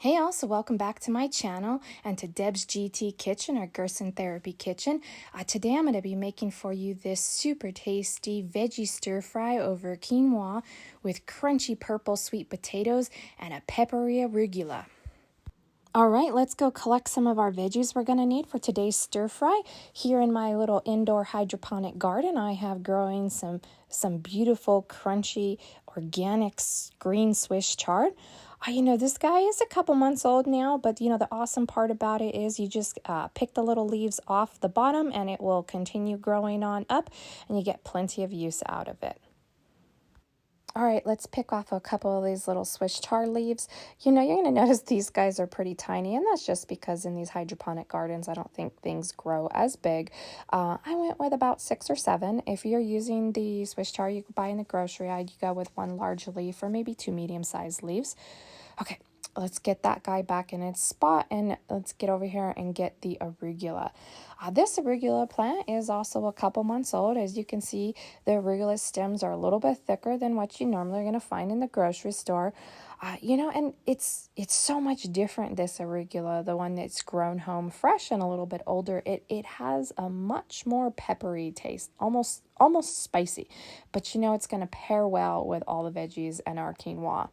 Hey all, so welcome back to my channel and to Deb's GT Kitchen or Gerson Therapy Kitchen. Today I'm going to be making for you this super tasty veggie stir fry over quinoa with crunchy purple sweet potatoes and a peppery arugula. All right, let's go collect some of our veggies we're going to need for today's stir fry. Here in my little indoor hydroponic garden, I have growing some beautiful, crunchy, organic green Swiss chard. This guy is a couple months old now, but the awesome part about it is you just pick the little leaves off the bottom and it will continue growing on up and you get plenty of use out of it. All right, let's pick off a couple of these little Swiss chard leaves. You're going to notice these guys are pretty tiny, and that's just because in these hydroponic gardens, I don't think things grow as big. I went with about 6 or 7. If you're using the Swiss chard you could buy in the grocery, I'd go with 1 large leaf or maybe 2 medium-sized leaves. Okay, let's get that guy back in its spot, and let's get over here and get the arugula. This arugula plant is also a couple months old. As you can see, the arugula stems are a little bit thicker than what you normally are going to find in the grocery store. And it's so much different, this arugula, the one that's grown home fresh and a little bit older. It has a much more peppery taste, almost spicy. But it's going to pair well with all the veggies and our quinoa.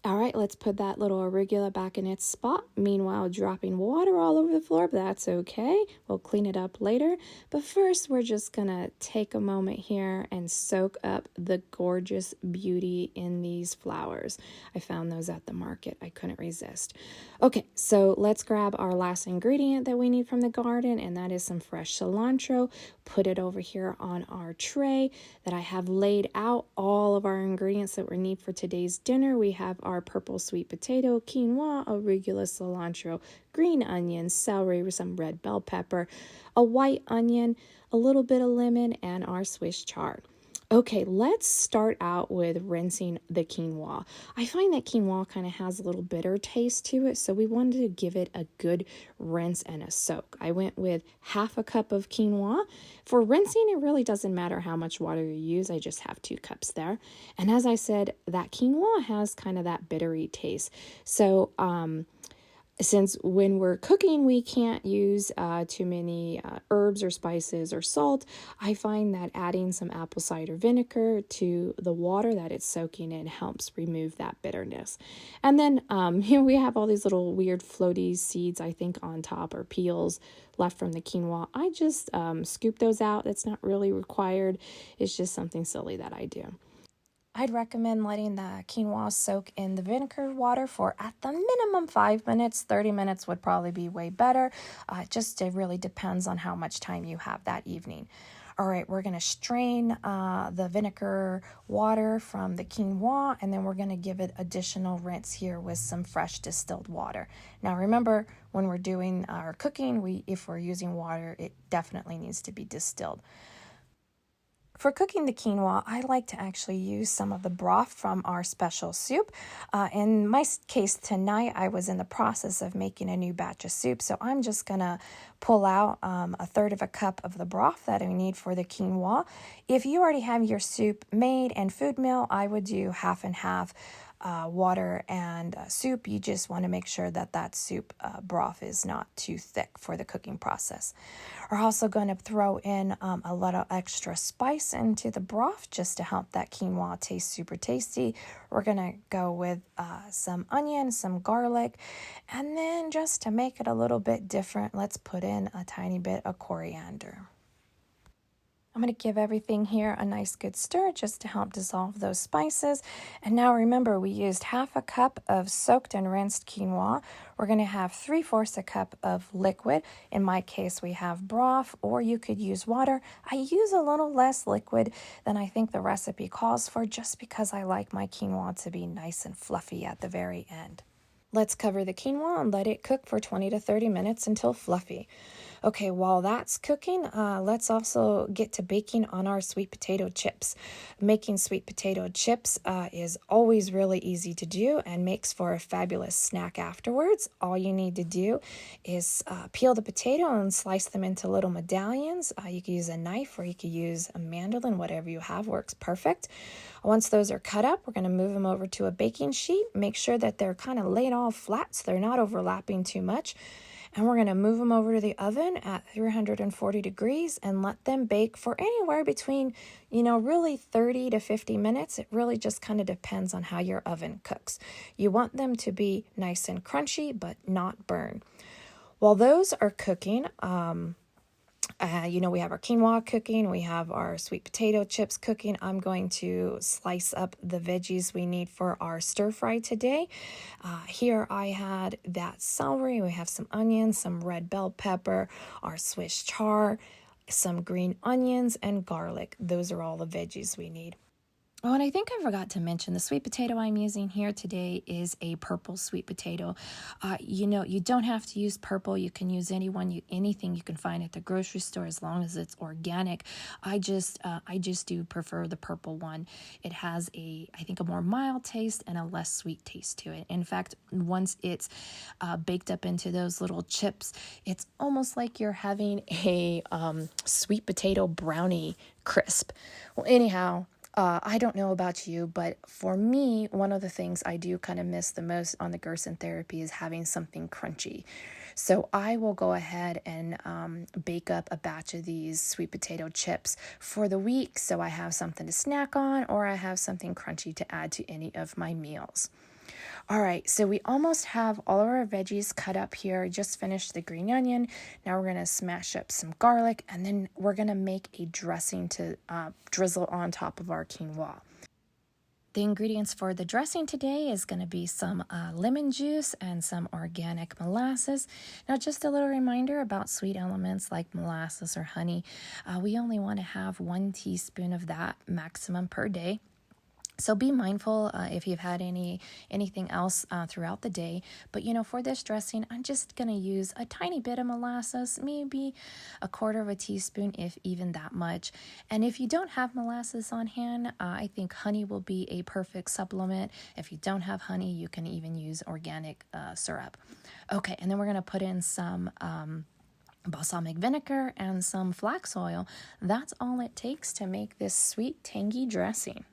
All right, let's put that little arugula back in its spot. Meanwhile, dropping water all over the floor, but that's okay. We'll clean it up later. But first, we're just going to take a moment here and soak up the gorgeous beauty in these flowers. I found those at the market. I couldn't resist. Okay, so let's grab our last ingredient that we need from the garden, and that is some fresh cilantro. Put it over here on our tray that I have laid out all of our ingredients that we need for today's dinner. We have our purple sweet potato, quinoa, arugula, cilantro, green onion, celery with some red bell pepper, a white onion, a little bit of lemon, and our Swiss chard. Okay, let's start out with rinsing the quinoa. I find that quinoa kind of has a little bitter taste to it, so we wanted to give it a good rinse and a soak. I went with half a cup of quinoa. For rinsing, it really doesn't matter how much water you use. I just have 2 cups there. And as I said, that quinoa has kind of that bittery taste. So, since when we're cooking, we can't use too many herbs or spices or salt, I find that adding some apple cider vinegar to the water that it's soaking in helps remove that bitterness. And then here we have all these little weird floaty seeds, I think, on top, or peels left from the quinoa. I just scoop those out. It's not really required. It's just something silly that I do. I'd recommend letting the quinoa soak in the vinegar water for at the minimum 5 minutes. 30 minutes would probably be way better. It really depends on how much time you have that evening. All right, we're going to strain the vinegar water from the quinoa, and then we're going to give it additional rinse here with some fresh distilled water. Now remember, when we're doing our cooking, if we're using water, it definitely needs to be distilled. For cooking the quinoa, I like to actually use some of the broth from our special soup. In my case tonight, I was in the process of making a new batch of soup, so I'm just going to pull out 1/3 of a cup of the broth that I need for the quinoa. If you already have your soup made and food mill, I would do half and half. Water and soup. You just want to make sure that soup broth is not too thick for the cooking process. We're also going to throw in a little extra spice into the broth just to help that quinoa taste super tasty. We're going to go with some onion, some garlic, and then just to make it a little bit different, let's put in a tiny bit of coriander. I'm going to give everything here a nice good stir just to help dissolve those spices. And now remember, we used half a cup of soaked and rinsed quinoa. We're going to have 3/4 a cup of liquid. In my case, we have broth, or you could use water. I use a little less liquid than I think the recipe calls for, just because I like my quinoa to be nice and fluffy at the very end. Let's cover the quinoa and let it cook for 20 to 30 minutes until fluffy. Okay, while that's cooking, let's also get to baking on our sweet potato chips. Making sweet potato chips is always really easy to do and makes for a fabulous snack afterwards. All you need to do is peel the potato and slice them into little medallions. You can use a knife or you can use a mandolin, whatever you have works perfect. Once those are cut up, we're going to move them over to a baking sheet. Make sure that they're kind of laid all flat so they're not overlapping too much. And we're going to move them over to the oven at 340 degrees and let them bake for anywhere between, really 30 to 50 minutes. It really just kind of depends on how your oven cooks. You want them to be nice and crunchy, but not burn. While those are cooking, we have our quinoa cooking, we have our sweet potato chips cooking. I'm going to slice up the veggies we need for our stir fry today. Here I had that celery, we have some onions, some red bell pepper, our Swiss chard, some green onions, and garlic. Those are all the veggies we need. Oh, and I think I forgot to mention the sweet potato I'm using here today is a purple sweet potato. You don't have to use purple. You can use anything you can find at the grocery store as long as it's organic. I just do prefer the purple one. It has I think a more mild taste and a less sweet taste to it. In fact, once it's baked up into those little chips, it's almost like you're having a sweet potato brownie crisp. Well, anyhow, I don't know about you, but for me, one of the things I do kind of miss the most on the Gerson Therapy is having something crunchy. So I will go ahead and bake up a batch of these sweet potato chips for the week so I have something to snack on or I have something crunchy to add to any of my meals. All right, so we almost have all of our veggies cut up here. Just finished the green onion. Now we're going to smash up some garlic, and then we're going to make a dressing to drizzle on top of our quinoa. The ingredients for the dressing today is going to be some lemon juice and some organic molasses. Now, just a little reminder about sweet elements like molasses or honey. We only want to have 1 teaspoon of that maximum per day. So be mindful if you've had anything else throughout the day. But, for this dressing, I'm just going to use a tiny bit of molasses, maybe 1/4 teaspoon, if even that much. And if you don't have molasses on hand, I think honey will be a perfect supplement. If you don't have honey, you can even use organic syrup. Okay, and then we're going to put in some balsamic vinegar and some flax oil. That's all it takes to make this sweet, tangy dressing.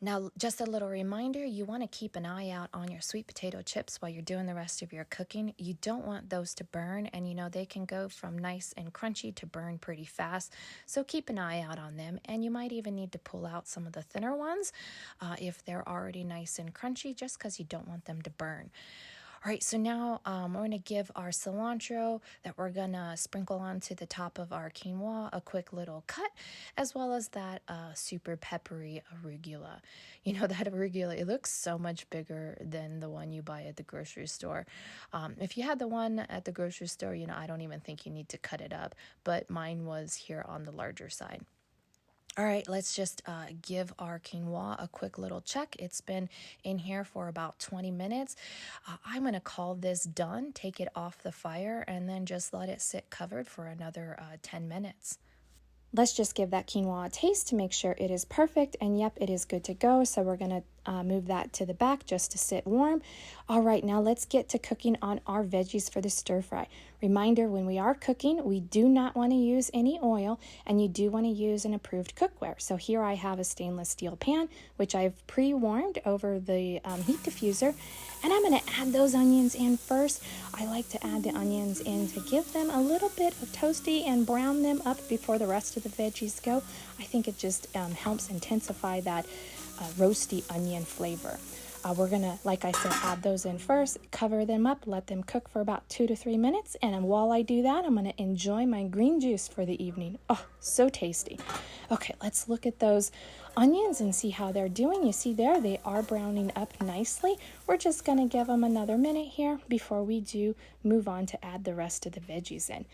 Now, just a little reminder, you want to keep an eye out on your sweet potato chips while you're doing the rest of your cooking. You don't want those to burn, and they can go from nice and crunchy to burn pretty fast. So keep an eye out on them, and you might even need to pull out some of the thinner ones if they're already nice and crunchy, just because you don't want them to burn. All right, so now we're going to give our cilantro that we're going to sprinkle onto the top of our quinoa a quick little cut, as well as that super peppery arugula. That arugula, it looks so much bigger than the one you buy at the grocery store. If you had the one at the grocery store, I don't even think you need to cut it up, but mine was here on the larger side. All right, let's just give our quinoa a quick little check. It's been in here for about 20 minutes. I'm going to call this done, take it off the fire, and then just let it sit covered for another 10 minutes. Let's just give that quinoa a taste to make sure it is perfect, and yep, it is good to go. So we're going to move that to the back just to sit warm. All right, now let's get to cooking on our veggies for the stir fry. Reminder, when we are cooking, we do not want to use any oil, and you do want to use an approved cookware. So here I have a stainless steel pan, which I've pre-warmed over the heat diffuser, and I'm going to add those onions in first. I like to add the onions in to give them a little bit of toasty and brown them up before the rest of the veggies go. I think it just helps intensify that roasty onion flavor. We're going to, like I said, add those in first, cover them up, let them cook for about 2 to 3 minutes. And while I do that, I'm going to enjoy my green juice for the evening. Oh, so tasty. Okay, let's look at those onions and see how they're doing. You see there, they are browning up nicely. We're just going to give them another minute here before we do move on to add the rest of the veggies in.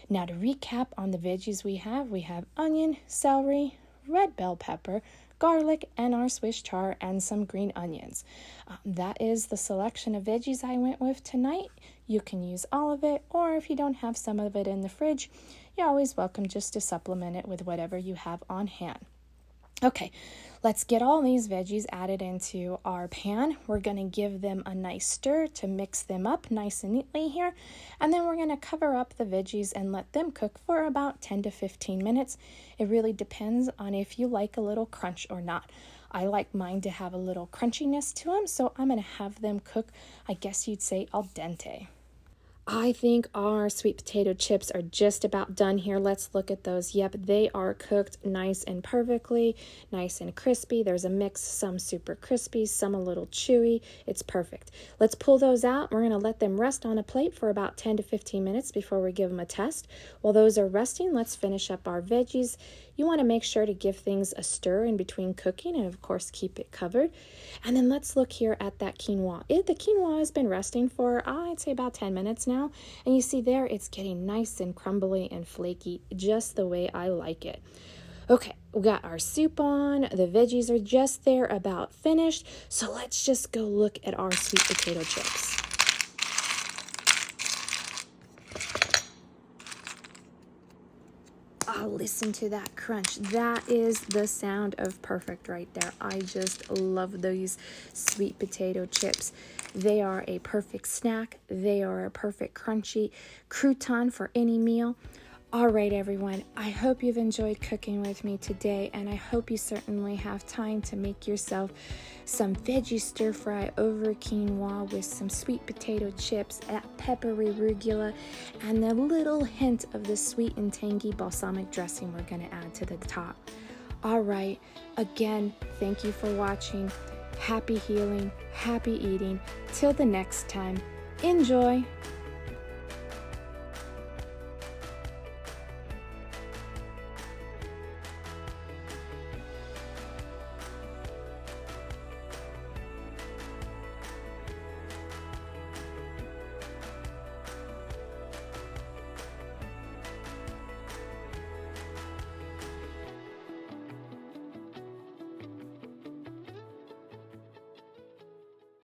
Now, to recap on the veggies we have onion, celery, red bell pepper, garlic, and our Swiss chard, and some green onions. That is the selection of veggies I went with tonight. you can use all of it, or if you don't have some of it in the fridge, you're always welcome just to supplement it with whatever you have on hand. Okay, let's get all these veggies added into our pan. We're going to give them a nice stir to mix them up nice and neatly here. And then we're going to cover up the veggies and let them cook for about 10 to 15 minutes. It really depends on if you like a little crunch or not. I like mine to have a little crunchiness to them, so I'm going to have them cook, I guess you'd say, al dente. I think our sweet potato chips are just about done here. Let's look at those. Yep, they are cooked nice and perfectly, nice and crispy. There's a mix, some super crispy, some a little chewy. It's perfect. Let's pull those out. We're going to let them rest on a plate for about 10 to 15 minutes before we give them a test. While those are resting, let's finish up our veggies. You want to make sure to give things a stir in between cooking and, of course, keep it covered. And then let's look here at that quinoa. The quinoa has been resting for, I'd say, about 10 minutes now. And you see there, it's getting nice and crumbly and flaky, just the way I like it. Okay, we got our soup on. The veggies are just there, about finished. So let's just go look at our sweet potato chips. Oh, listen to that crunch. That is the sound of perfect right there. I just love those sweet potato chips. They are a perfect snack. They are a perfect crunchy crouton for any meal. All right, everyone, I hope you've enjoyed cooking with me today, and I hope you certainly have time to make yourself some veggie stir fry over quinoa with some sweet potato chips, that peppery arugula, and the little hint of the sweet and tangy balsamic dressing we're going to add to the top. All right, again, thank you for watching. Happy healing, happy eating. Till the next time, enjoy.